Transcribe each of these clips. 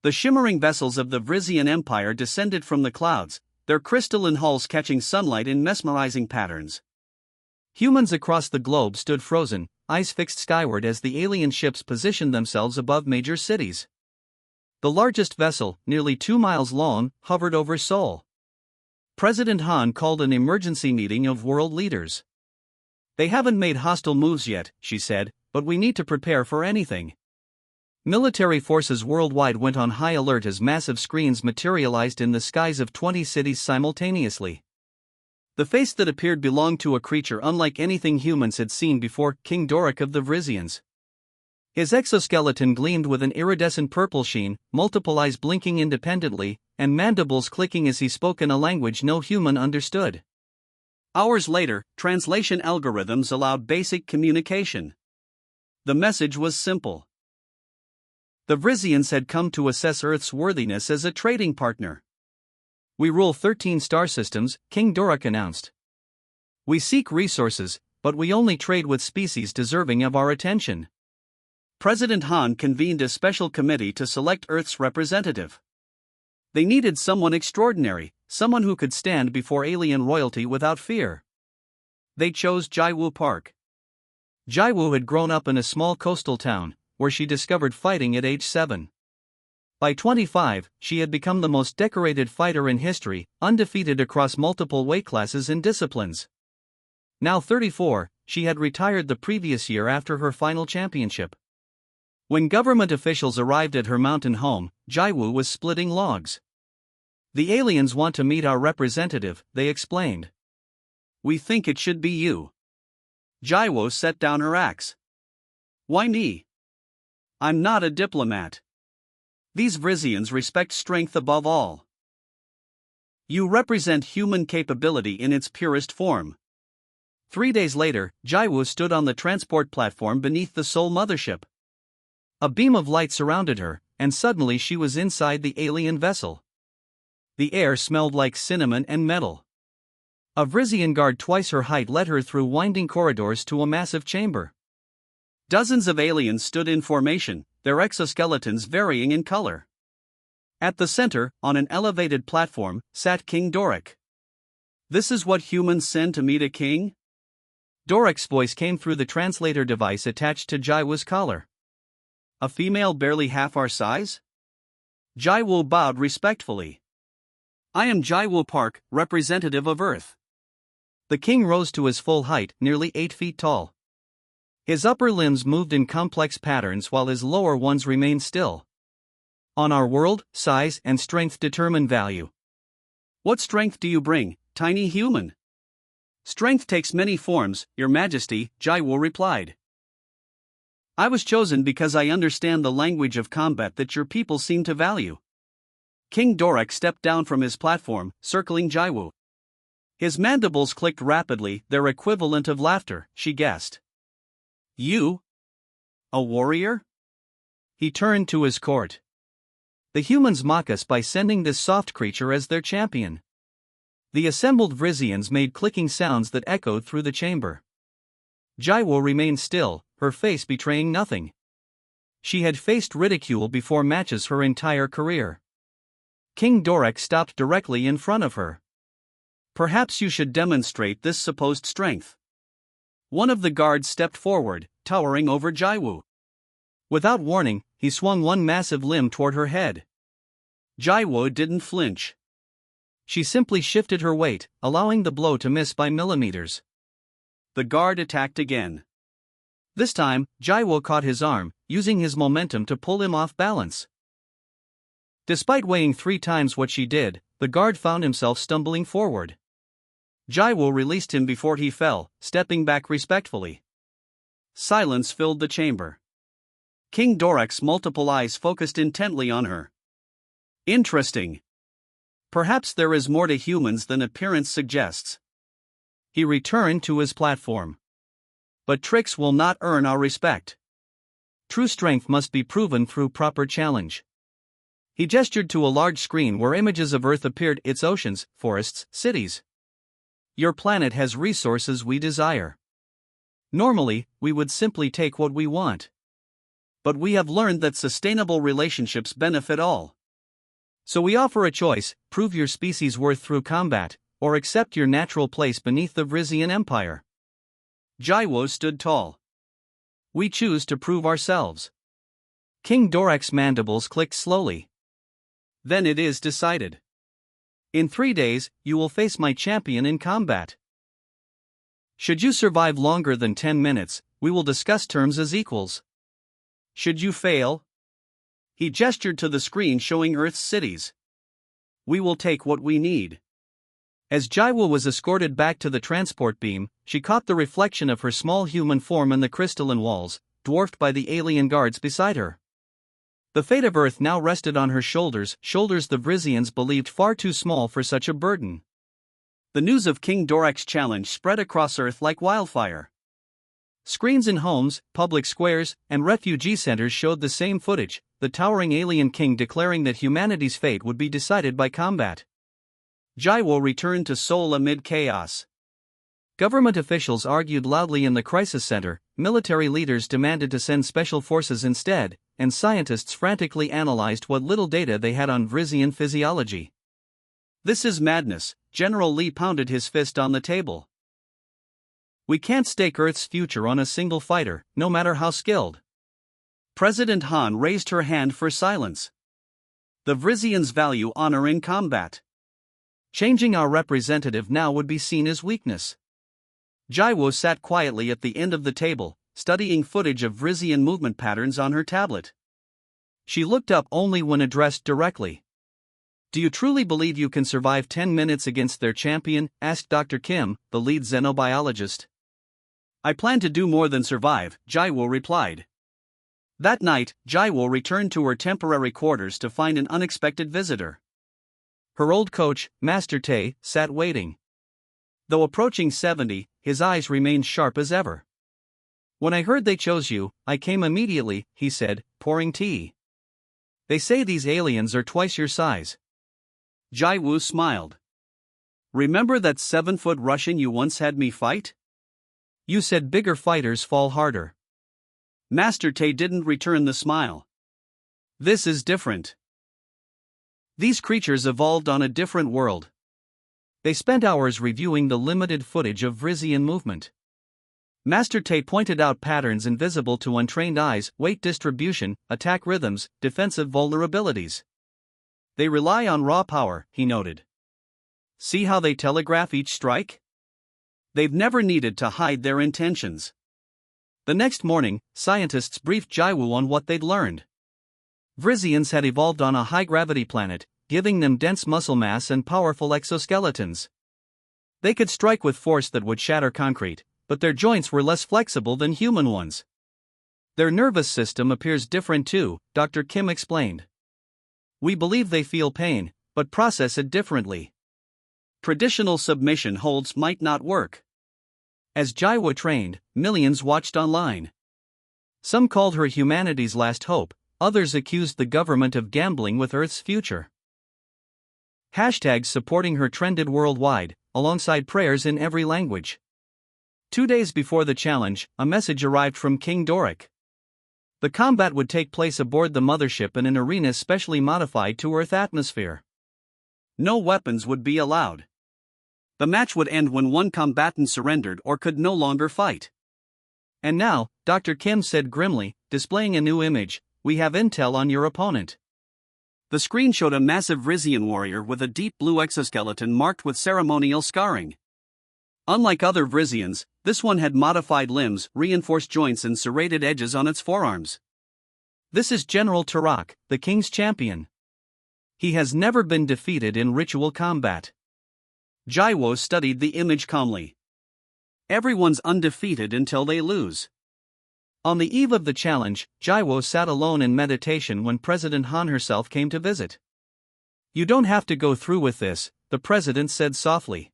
The shimmering vessels of the Vrisian Empire descended from the clouds, their crystalline hulls catching sunlight in mesmerizing patterns. Humans across the globe stood frozen, eyes fixed skyward as the alien ships positioned themselves above major cities. The largest vessel, nearly 2 miles long, hovered over Seoul. President Han called an emergency meeting of world leaders. "They haven't made hostile moves yet," she said, "but we need to prepare for anything." Military forces worldwide went on high alert as massive screens materialized in the skies of 20 cities simultaneously. The face that appeared belonged to a creature unlike anything humans had seen before, King Doric of the Vrisians. His exoskeleton gleamed with an iridescent purple sheen, multiple eyes blinking independently, and mandibles clicking as he spoke in a language no human understood. Hours later, translation algorithms allowed basic communication. The message was simple. The Vrisians had come to assess Earth's worthiness as a trading partner. "We rule 13 star systems," King Doric announced. "We seek resources, but we only trade with species deserving of our attention." President Han convened a special committee to select Earth's representative. They needed someone extraordinary, someone who could stand before alien royalty without fear. They chose Jaiwoo Park. Jaiwoo had grown up in a small coastal town, where she discovered fighting at age 7. By 25, she had become the most decorated fighter in history, undefeated across multiple weight classes and disciplines. Now 34, she had retired the previous year after her final championship. When government officials arrived at her mountain home, Jaiwoo was splitting logs. "The aliens want to meet our representative," they explained. "We think it should be you." Jaiwoo set down her axe. "Why me? I'm not a diplomat. These Vrisians respect strength above all. You represent human capability in its purest form." 3 days later, Jaiwoo stood on the transport platform beneath the Seoul mothership. A beam of light surrounded her, and suddenly she was inside the alien vessel. The air smelled like cinnamon and metal. A Vrisian guard twice her height led her through winding corridors to a massive chamber. Dozens of aliens stood in formation, their exoskeletons varying in color. At the center, on an elevated platform, sat King Doric. "This is what humans send to meet a king?" Doric's voice came through the translator device attached to Jaiwoo's collar. "A female barely half our size?" Jaiwoo bowed respectfully. "I am Jaiwoo Park, representative of Earth." The king rose to his full height, nearly 8 feet tall. His upper limbs moved in complex patterns while his lower ones remained still. "On our world, size and strength determine value." "What strength do you bring, tiny human?" "Strength takes many forms, Your Majesty," Jaiwoo replied. "I was chosen because I understand the language of combat that your people seem to value." King Doric stepped down from his platform, circling Jaiwoo. His mandibles clicked rapidly, their equivalent of laughter, she guessed. "You? A warrior?" He turned to his court. "The humans mock us by sending this soft creature as their champion." The assembled Vrisians made clicking sounds that echoed through the chamber. Jaiwoo remained still, her face betraying nothing. She had faced ridicule before matches her entire career. King Doric stopped directly in front of her. "Perhaps you should demonstrate this supposed strength." One of the guards stepped forward, towering over Jaiwoo. Without warning, he swung one massive limb toward her head. Jaiwoo didn't flinch. She simply shifted her weight, allowing the blow to miss by millimeters. The guard attacked again. This time, Jaiwoo caught his arm, using his momentum to pull him off balance. Despite weighing 3 times what she did, the guard found himself stumbling forward. Jaiwoo released him before he fell, stepping back respectfully. Silence filled the chamber. King Doric's multiple eyes focused intently on her. "Interesting. Perhaps there is more to humans than appearance suggests." He returned to his platform. "But tricks will not earn our respect. True strength must be proven through proper challenge." He gestured to a large screen where images of Earth appeared, its oceans, forests, cities. "Your planet has resources we desire. Normally, we would simply take what we want. but we have learned that sustainable relationships benefit all. So we offer a choice: prove your species' worth through combat, or accept your natural place beneath the Vrisian Empire. Jaiwo stood tall. We choose to prove ourselves. King Dorak's mandibles clicked slowly. Then it is decided. In 3 days, you will face my champion in combat. Should you survive longer than 10 minutes, we will discuss terms as equals. Should you fail? He gestured to the screen showing Earth's cities. We will take what we need. As Jaiwo was escorted back to the transport beam, she caught the reflection of her small human form in the crystalline walls, dwarfed by the alien guards beside her. The fate of Earth now rested on her shoulders the Vrisians believed far too small for such a burden. The news of King Dorak's challenge spread across Earth like wildfire. Screens in homes, public squares, and refugee centers showed the same footage, the towering alien king declaring that humanity's fate would be decided by combat. Jaiwo returned to Seoul amid chaos. Government officials argued loudly in the crisis center, military leaders demanded to send special forces instead, and scientists frantically analyzed what little data they had on Vrisian physiology. This is madness, General Lee pounded his fist on the table. We can't stake Earth's future on a single fighter, no matter how skilled. President Han raised her hand for silence. The Vrisians value honor in combat. Changing our representative now would be seen as weakness. Jaiwo sat quietly at the end of the table, studying footage of Vrisian movement patterns on her tablet. She looked up only when addressed directly. Do you truly believe you can survive 10 minutes against their champion? Asked Dr. Kim, the lead xenobiologist. I plan to do more than survive, Jaiwo replied. That night, Jaiwo returned to her temporary quarters to find an unexpected visitor. Her old coach, Master Tae, sat waiting. Though approaching 70, his eyes remained sharp as ever. When I heard they chose you, I came immediately, he said, pouring tea. They say these aliens are twice your size. Jaiwo smiled. Remember that 7-foot Russian you once had me fight? You said bigger fighters fall harder. Master Tae didn't return the smile. This is different. These creatures evolved on a different world. They spent hours reviewing the limited footage of Vrisian movement. Master Tae pointed out patterns invisible to untrained eyes: weight distribution, attack rhythms, defensive vulnerabilities. They rely on raw power, he noted. See how they telegraph each strike? They've never needed to hide their intentions. The next morning, scientists briefed Jaiwo on what they'd learned. Vrisians had evolved on a high-gravity planet, giving them dense muscle mass and powerful exoskeletons. They could strike with force that would shatter concrete, but their joints were less flexible than human ones. Their nervous system appears different too, Dr. Kim explained. We believe they feel pain, but process it differently. Traditional submission holds might not work. As Jaiwo trained, millions watched online. Some called her humanity's last hope, others accused the government of gambling with Earth's future. Hashtags supporting her trended worldwide, alongside prayers in every language. 2 days before the challenge, a message arrived from King Dorak. The combat would take place aboard the mothership in an arena specially modified to Earth atmosphere. No weapons would be allowed. The match would end when one combatant surrendered or could no longer fight. And now, Dr. Kim said grimly, displaying a new image, we have intel on your opponent. The screen showed a massive Vrisian warrior with a deep blue exoskeleton marked with ceremonial scarring. Unlike other Vrisians, this one had modified limbs, reinforced joints and serrated edges on its forearms. This is General Tarak, the king's champion. He has never been defeated in ritual combat. Jaiwo studied the image calmly. Everyone's undefeated until they lose. On the eve of the challenge, Jaiwo sat alone in meditation when President Han herself came to visit. You don't have to go through with this, the president said softly.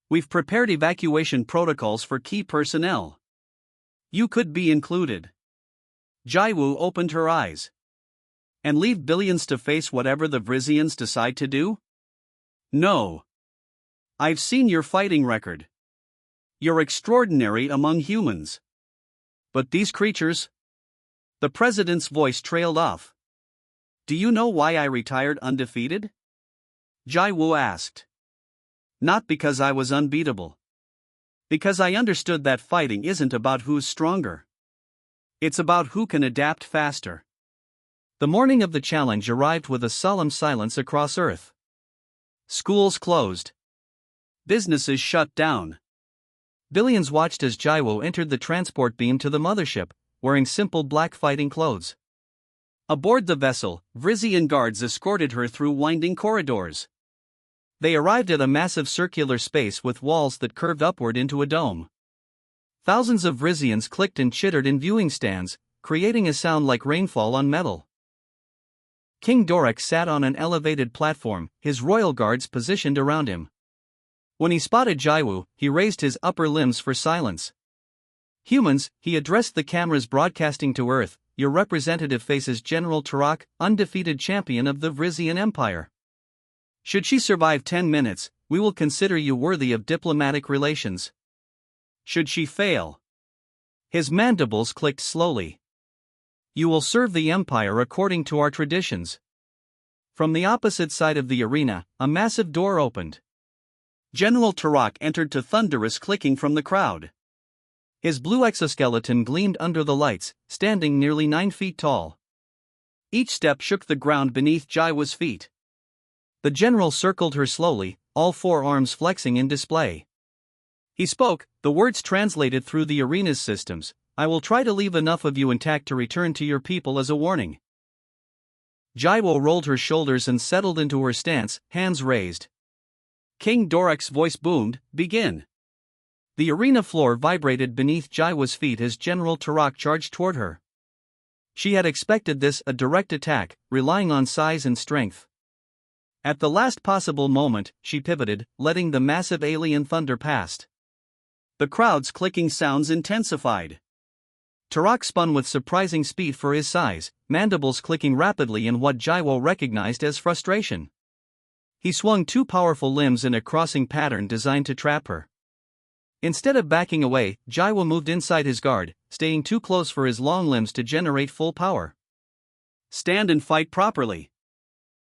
We've prepared evacuation protocols for key personnel. You could be included. Jaiwo opened her eyes. And leave billions to face whatever the Vrisians decide to do? No. I've seen your fighting record. You're extraordinary among humans. But these creatures? The president's voice trailed off. Do you know why I retired undefeated? Jai Wu asked. Not because I was unbeatable. Because I understood that fighting isn't about who's stronger. It's about who can adapt faster. The morning of the challenge arrived with a solemn silence across Earth. Schools closed. Businesses shut down. Billions watched as Jai Wu entered the transport beam to the mothership, wearing simple black fighting clothes. Aboard the vessel, Vrizian guards escorted her through winding corridors. They arrived at a massive circular space with walls that curved upward into a dome. Thousands of Vrizians clicked and chittered in viewing stands, creating a sound like rainfall on metal. King Dorek sat on an elevated platform, his royal guards positioned around him. When he spotted Jai Wu, he raised his upper limbs for silence. Humans, he addressed the cameras broadcasting to Earth, your representative faces General Turok, undefeated champion of the Vrizian Empire. Should she survive 10 minutes, we will consider you worthy of diplomatic relations. Should she fail? His mandibles clicked slowly. You will serve the Empire according to our traditions. From the opposite side of the arena, a massive door opened. General Turok entered to thunderous clicking from the crowd. His blue exoskeleton gleamed under the lights, standing nearly 9 feet tall. Each step shook the ground beneath Jai Wu's feet. The general circled her slowly, all 4 arms flexing in display. He spoke, the words translated through the arena's systems. I will try to leave enough of you intact to return to your people as a warning. Jai Wu rolled her shoulders and settled into her stance, hands raised. King Dorek's voice boomed, begin. The arena floor vibrated beneath Jai Wu's feet as General Turok charged toward her. She had expected this, a direct attack, relying on size and strength. At the last possible moment, she pivoted, letting the massive alien thunder past. The crowd's clicking sounds intensified. Turok spun with surprising speed for his size, mandibles clicking rapidly in what Jai Wu recognized as frustration. He swung 2 powerful limbs in a crossing pattern designed to trap her. Instead of backing away, Jai Wu moved inside his guard, staying too close for his long limbs to generate full power. Stand and fight properly.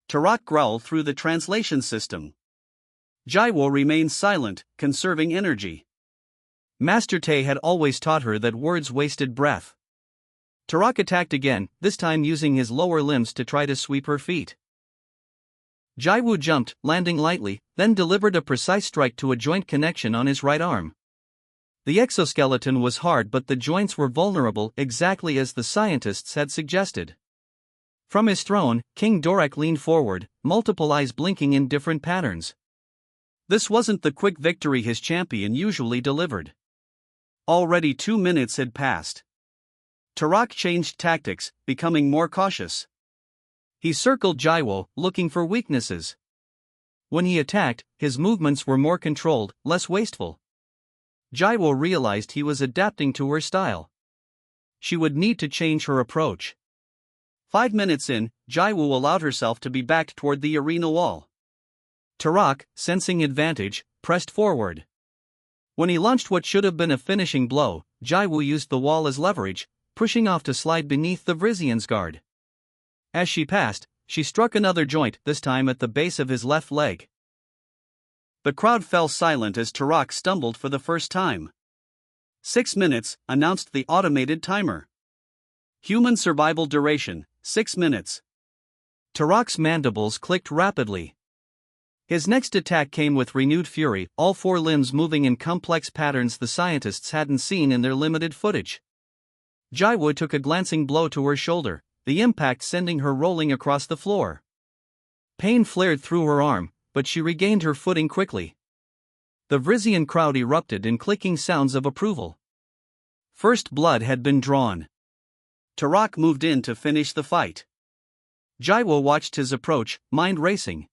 Turok growled through the translation system. Jai Wu remained silent, conserving energy. Master Te had always taught her that words wasted breath. Turok attacked again, this time using his lower limbs to try to sweep her feet. Jai Wu jumped, landing lightly, then delivered a precise strike to a joint connection on his right arm. The exoskeleton was hard but the joints were vulnerable, exactly as the scientists had suggested. From his throne, King Dorek leaned forward, multiple eyes blinking in different patterns. This wasn't the quick victory his champion usually delivered. Already 2 minutes had passed. Turok changed tactics, becoming more cautious. He circled Jai Wu, looking for weaknesses. When he attacked, his movements were more controlled, less wasteful. Jai Wu realized he was adapting to her style. She would need to change her approach. 5 minutes in, Jai Wu allowed herself to be backed toward the arena wall. Turok, sensing advantage, pressed forward. When he launched what should have been a finishing blow, Jai Wu used the wall as leverage, pushing off to slide beneath the Vrizian's guard. As she passed, she struck another joint, this time at the base of his left leg. The crowd fell silent as Turok stumbled for the first time. 6 minutes, announced the automated timer. Human survival duration, 6 minutes. Turok's mandibles clicked rapidly. His next attack came with renewed fury, all 4 limbs moving in complex patterns the scientists hadn't seen in their limited footage. Jai Wu took a glancing blow to her shoulder, the impact sending her rolling across the floor. Pain flared through her arm, but she regained her footing quickly. The Vrizian crowd erupted in clicking sounds of approval. First blood had been drawn. Turok moved in to finish the fight. Jai Wu watched his approach, mind racing.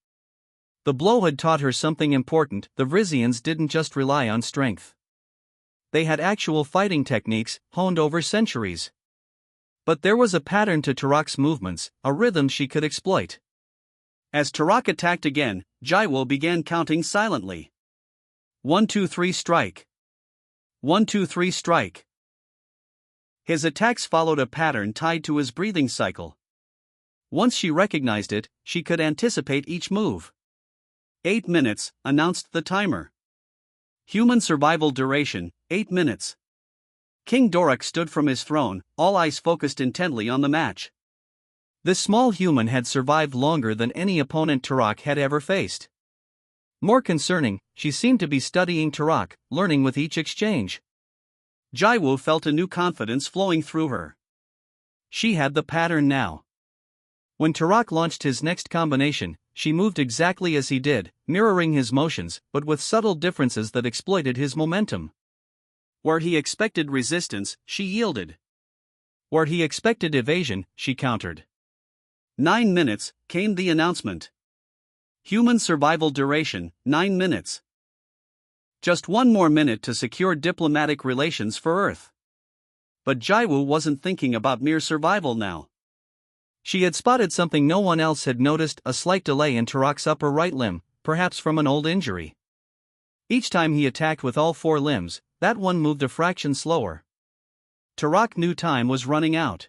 The blow had taught her something important. The Vrizians didn't just rely on strength. They had actual fighting techniques, honed over centuries. But there was a pattern to Turok's movements, a rhythm she could exploit. As Turok attacked again, Jai Wu began counting silently. 1 2 3 strike. 1 2 3 strike. His attacks followed a pattern tied to his breathing cycle. Once she recognized it, she could anticipate each move. 8 minutes, announced the timer. Human survival duration, 8 minutes. King Dorak stood from his throne, all eyes focused intently on the match. This small human had survived longer than any opponent Turok had ever faced. More concerning, she seemed to be studying Turok, learning with each exchange. Jaiwu felt a new confidence flowing through her. She had the pattern now. When Turok launched his next combination, she moved exactly as he did, mirroring his motions, but with subtle differences that exploited his momentum. Where he expected resistance, she yielded. Where he expected evasion, she countered. 9 minutes, came the announcement. Human survival duration, 9 minutes. Just one more minute to secure diplomatic relations for Earth. But Jaiwu wasn't thinking about mere survival now. She had spotted something no one else had noticed, a slight delay in Turok's upper right limb, perhaps from an old injury. Each time he attacked with all 4 limbs, that one moved a fraction slower. Turok knew time was running out.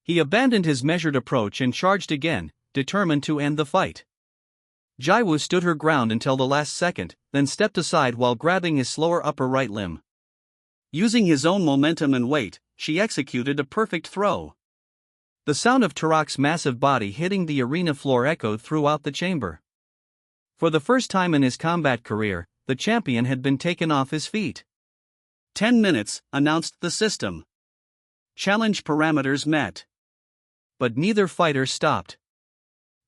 He abandoned his measured approach and charged again, determined to end the fight. Jaiwu stood her ground until the last second, then stepped aside while grabbing his slower upper right limb. Using his own momentum and weight, she executed a perfect throw. The sound of Turok's massive body hitting the arena floor echoed throughout the chamber. For the first time in his combat career, the champion had been taken off his feet. 10 minutes, announced the system. Challenge parameters met. But neither fighter stopped.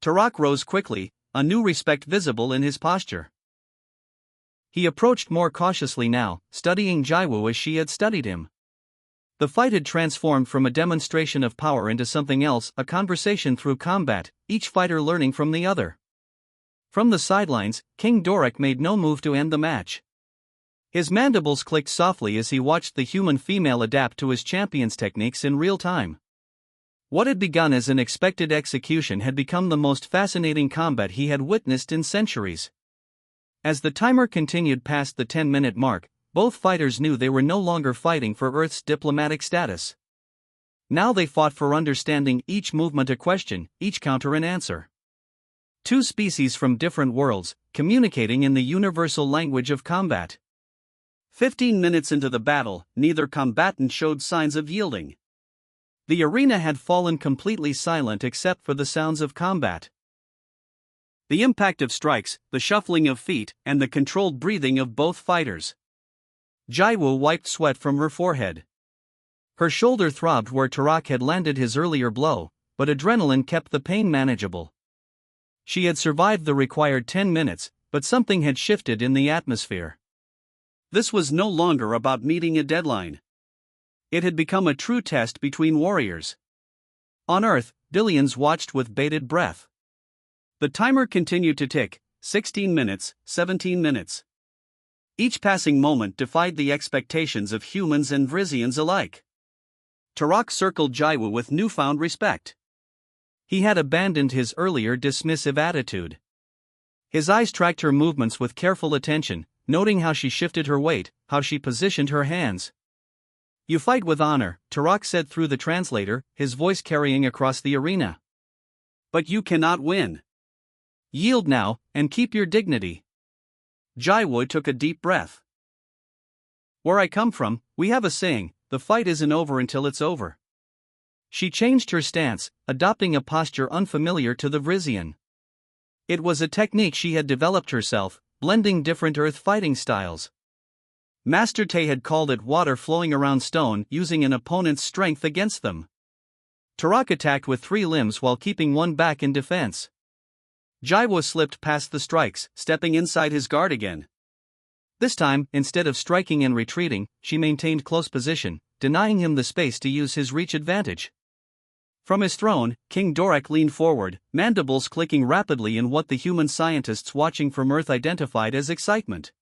Turok rose quickly, a new respect visible in his posture. He approached more cautiously now, studying Jaiwu as she had studied him. The fight had transformed from a demonstration of power into something else, a conversation through combat, each fighter learning from the other. From the sidelines, King Dorak made no move to end the match. His mandibles clicked softly as he watched the human female adapt to his champion's techniques in real time. What had begun as an expected execution had become the most fascinating combat he had witnessed in centuries. As the timer continued past the 10-minute mark, both fighters knew they were no longer fighting for Earth's diplomatic status. Now they fought for understanding, each movement a question, each counter an answer. Two species from different worlds, communicating in the universal language of combat. 15 minutes into the battle, neither combatant showed signs of yielding. The arena had fallen completely silent except for the sounds of combat. The impact of strikes, the shuffling of feet, and the controlled breathing of both fighters. Jaiwu wiped sweat from her forehead. Her shoulder throbbed where Turok had landed his earlier blow, but adrenaline kept the pain manageable. She had survived the required 10 minutes, but something had shifted in the atmosphere. This was no longer about meeting a deadline. It had become a true test between warriors. On Earth, Dillians watched with bated breath. The timer continued to tick, 16 minutes, 17 minutes. Each passing moment defied the expectations of humans and Vrisians alike. Turok circled Jaiwu with newfound respect. He had abandoned his earlier dismissive attitude. His eyes tracked her movements with careful attention, noting how she shifted her weight, how she positioned her hands. "You fight with honor," Turok said through the translator, his voice carrying across the arena. "But you cannot win. Yield now, and keep your dignity." Jaiwu took a deep breath. "Where I come from, we have a saying, the fight isn't over until it's over." She changed her stance, adopting a posture unfamiliar to the Vrisian. It was a technique she had developed herself, blending different earth fighting styles. Master Te had called it water flowing around stone, using an opponent's strength against them. Turok attacked with 3 limbs while keeping one back in defense. Jaiwu slipped past the strikes, stepping inside his guard again. This time, instead of striking and retreating, she maintained close position, denying him the space to use his reach advantage. From his throne, King Dorak leaned forward, mandibles clicking rapidly in what the human scientists watching from Earth identified as excitement.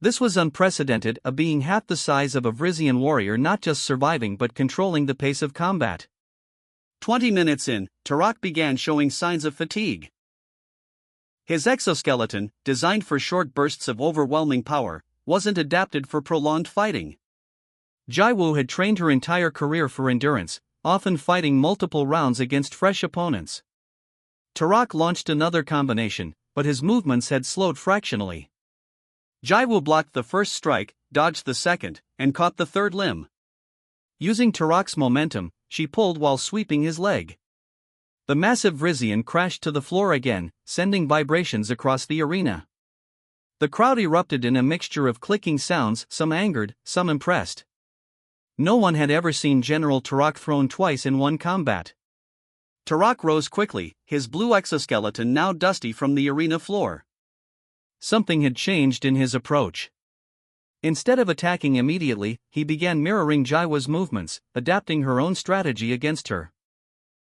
This was unprecedented, a being half the size of a Vrisian warrior not just surviving but controlling the pace of combat. 20 minutes in, Turok began showing signs of fatigue. His exoskeleton, designed for short bursts of overwhelming power, wasn't adapted for prolonged fighting. Jaiwoo had trained her entire career for endurance, often fighting multiple rounds against fresh opponents. Turok launched another combination, but his movements had slowed fractionally. Jaiwoo blocked the first strike, dodged the second, and caught the third limb. Using Turok's momentum, she pulled while sweeping his leg. The massive Vrizian crashed to the floor again, sending vibrations across the arena. The crowd erupted in a mixture of clicking sounds, some angered, some impressed. No one had ever seen General Turok thrown twice in one combat. Turok rose quickly, his blue exoskeleton now dusty from the arena floor. Something had changed in his approach. Instead of attacking immediately, he began mirroring Jaiwoo's movements, adapting her own strategy against her.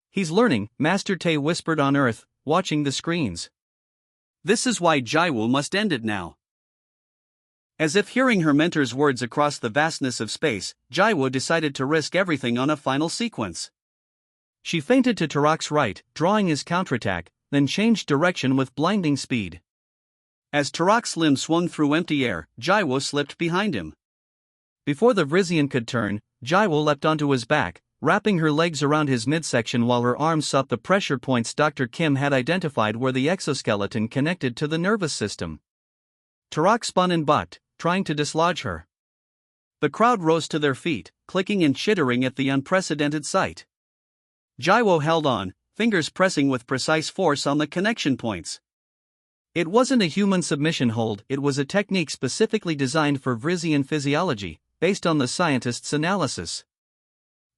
"He's learning," Master Tay whispered on Earth, watching the screens. "This is why Jaiwoo must end it now." As if hearing her mentor's words across the vastness of space, Jaiwoo decided to risk everything on a final sequence. She feinted to Turok's right, drawing his counterattack, then changed direction with blinding speed. As Turok's limb swung through empty air, Jaiwoo slipped behind him. Before the Vrizian could turn, Jaiwoo leapt onto his back, wrapping her legs around his midsection while her arms sought the pressure points Dr. Kim had identified where the exoskeleton connected to the nervous system. Turok spun and bucked, trying to dislodge her. The crowd rose to their feet, clicking and chittering at the unprecedented sight. Jaiwoo held on, fingers pressing with precise force on the connection points. It wasn't a human submission hold, it was a technique specifically designed for Vrizian physiology, based on the scientist's analysis.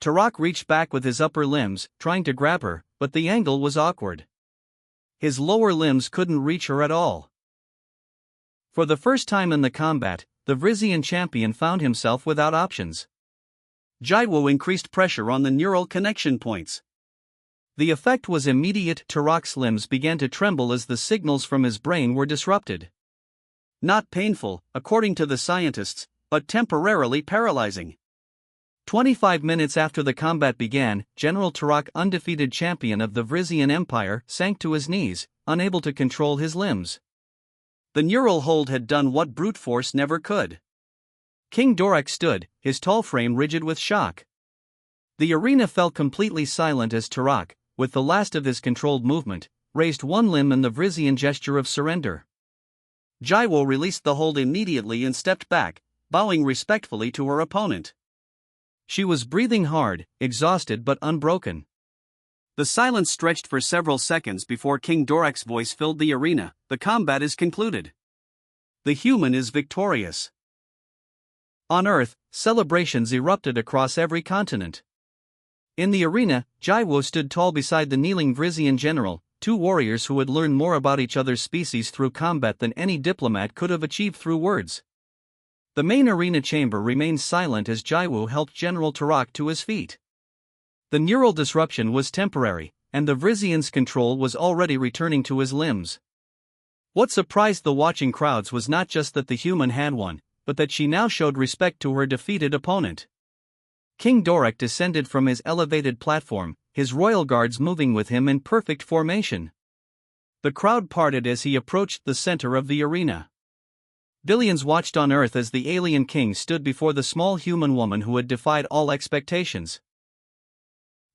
Turok reached back with his upper limbs, trying to grab her, but the angle was awkward. His lower limbs couldn't reach her at all. For the first time in the combat, the Vrizian champion found himself without options. Jaiwoo increased pressure on the neural connection points. The effect was immediate. Turok's limbs began to tremble as the signals from his brain were disrupted. Not painful, according to the scientists, but temporarily paralyzing. 25 minutes after the combat began, General Turok, undefeated champion of the Vrizian Empire, sank to his knees, unable to control his limbs. The neural hold had done what brute force never could. King Dorek stood, his tall frame rigid with shock. The arena fell completely silent as Turok, with the last of his controlled movement, raised one limb in the Vrizian gesture of surrender. Jaiwoo released the hold immediately and stepped back, bowing respectfully to her opponent. She was breathing hard, exhausted but unbroken. The silence stretched for several seconds before King Dorek's voice filled the arena. "The combat is concluded. The human is victorious." On Earth, celebrations erupted across every continent. In the arena, Jaiwoo stood tall beside the kneeling Vrizian general, two warriors who had learned more about each other's species through combat than any diplomat could have achieved through words. The main arena chamber remained silent as Jaiwoo helped General Turok to his feet. The neural disruption was temporary, and the Vrizian's control was already returning to his limbs. What surprised the watching crowds was not just that the human had won, but that she now showed respect to her defeated opponent. King Dorek descended from his elevated platform, his royal guards moving with him in perfect formation. The crowd parted as he approached the center of the arena. Billions watched on Earth as the alien king stood before the small human woman who had defied all expectations.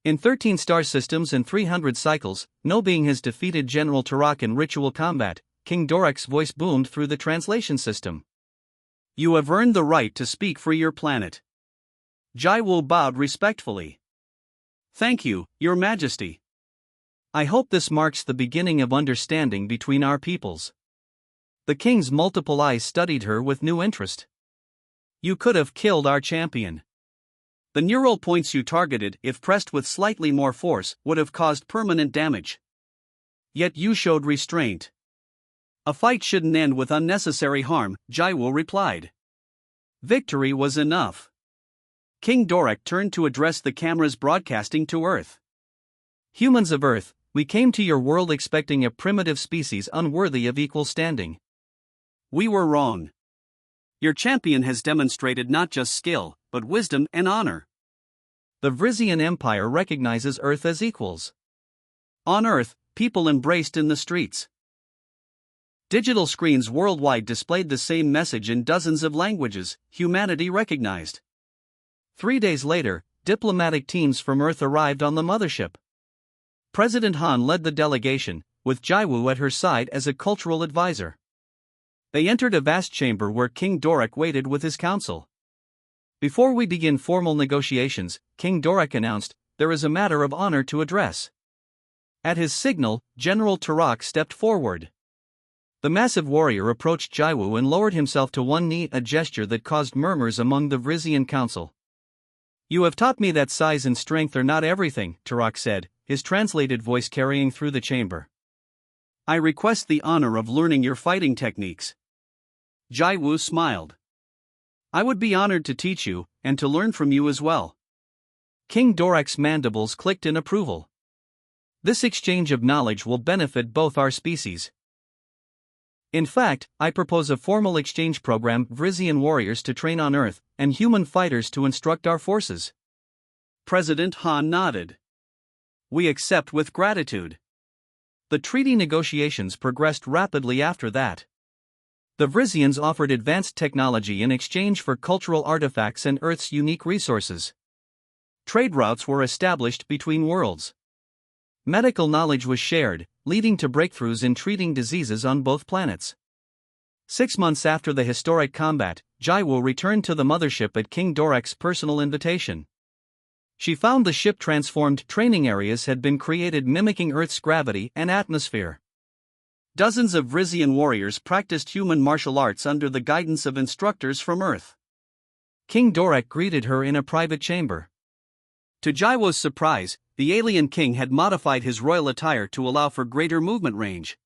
In 13 star systems and 300 cycles, no being has defeated General Turok in ritual combat, King Dorek's voice boomed through the translation system. "You have earned the right to speak for your planet." Jaiwoo bowed respectfully. "Thank you, Your Majesty. I hope this marks the beginning of understanding between our peoples." The king's multiple eyes studied her with new interest. "You could have killed our champion. The neural points you targeted, if pressed with slightly more force, would have caused permanent damage. Yet you showed restraint." "A fight shouldn't end with unnecessary harm," Jaiwoo replied. Victory was enough. King Dorek turned to address the cameras broadcasting to Earth. "Humans of Earth, we came to your world expecting a primitive species unworthy of equal standing. We were wrong. Your champion has demonstrated not just skill, but wisdom and honor. The Vrizian Empire recognizes Earth as equals." On Earth, people embraced in the streets. Digital screens worldwide displayed the same message in dozens of languages: humanity recognized. 3 days later, diplomatic teams from Earth arrived on the mothership. President Han led the delegation, with Jaiwu at her side as a cultural advisor. They entered a vast chamber where King Dorek waited with his council. Before we begin formal negotiations, King Dorek announced, there is a matter of honor to address. At his signal, General Turok stepped forward. The massive warrior approached Jaiwu and lowered himself to one knee, a gesture that caused murmurs among the Vrizian council. You have taught me that size and strength are not everything, Turok said, his translated voice carrying through the chamber. I request the honor of learning your fighting techniques. Jaiwu smiled. I would be honored to teach you, and to learn from you as well. King Dorek's mandibles clicked in approval. This exchange of knowledge will benefit both our species. In fact, I propose a formal exchange program, Vrizian warriors to train on Earth, and human fighters to instruct our forces. President Han nodded. We accept with gratitude. The treaty negotiations progressed rapidly after that. The Vrizians offered advanced technology in exchange for cultural artifacts and Earth's unique resources. Trade routes were established between worlds. Medical knowledge was shared, leading to breakthroughs in treating diseases on both planets. 6 months after the historic combat, Jaiwu returned to the mothership at King Dorek's personal invitation. She found the ship-transformed training areas had been created mimicking Earth's gravity and atmosphere. Dozens of Vrizian warriors practiced human martial arts under the guidance of instructors from Earth. King Dorek greeted her in a private chamber. To Jaiwu's surprise, the alien king had modified his royal attire to allow for greater movement range.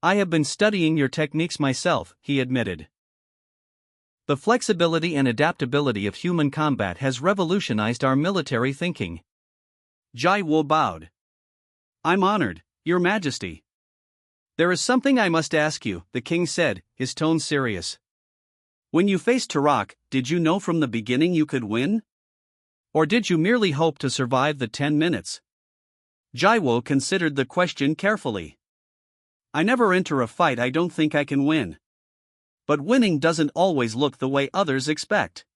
I have been studying your techniques myself, he admitted. The flexibility and adaptability of human combat has revolutionized our military thinking. Jaiwu bowed. I'm honored, Your Majesty. There is something I must ask you, the king said, his tone serious. When you faced Turok, did you know from the beginning you could win? Or did you merely hope to survive the 10 minutes? Jaiwu considered the question carefully. I never enter a fight I don't think I can win. But winning doesn't always look the way others expect.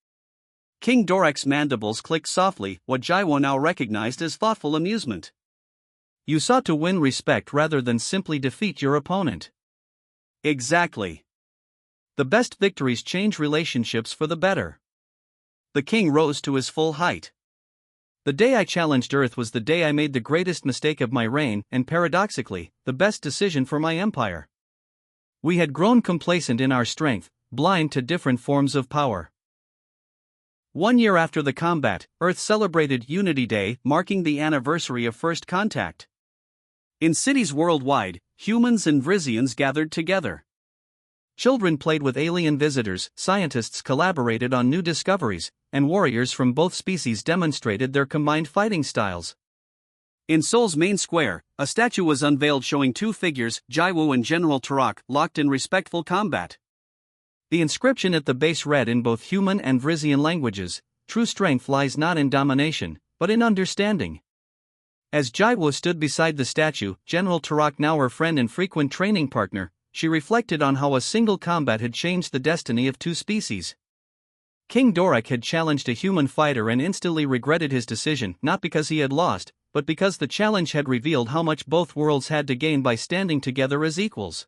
King Dorek's mandibles clicked softly, what Jaiwu now recognized as thoughtful amusement. You sought to win respect rather than simply defeat your opponent. Exactly. The best victories change relationships for the better. The king rose to his full height. The day I challenged Earth was the day I made the greatest mistake of my reign and, paradoxically, the best decision for my empire. We had grown complacent in our strength, blind to different forms of power. 1 year after the combat, Earth celebrated Unity Day, marking the anniversary of first contact. In cities worldwide, humans and Vrizians gathered together. Children played with alien visitors, scientists collaborated on new discoveries, and warriors from both species demonstrated their combined fighting styles. In Seoul's main square, a statue was unveiled showing two figures, Jaiwu and General Turok, locked in respectful combat. The inscription at the base read in both human and Vrizian languages, "True strength lies not in domination, but in understanding." As Jaiwu stood beside the statue, General Turok, now her friend and frequent training partner, she reflected on how a single combat had changed the destiny of two species. King Dorek had challenged a human fighter and instantly regretted his decision, not because he had lost, but because the challenge had revealed how much both worlds had to gain by standing together as equals.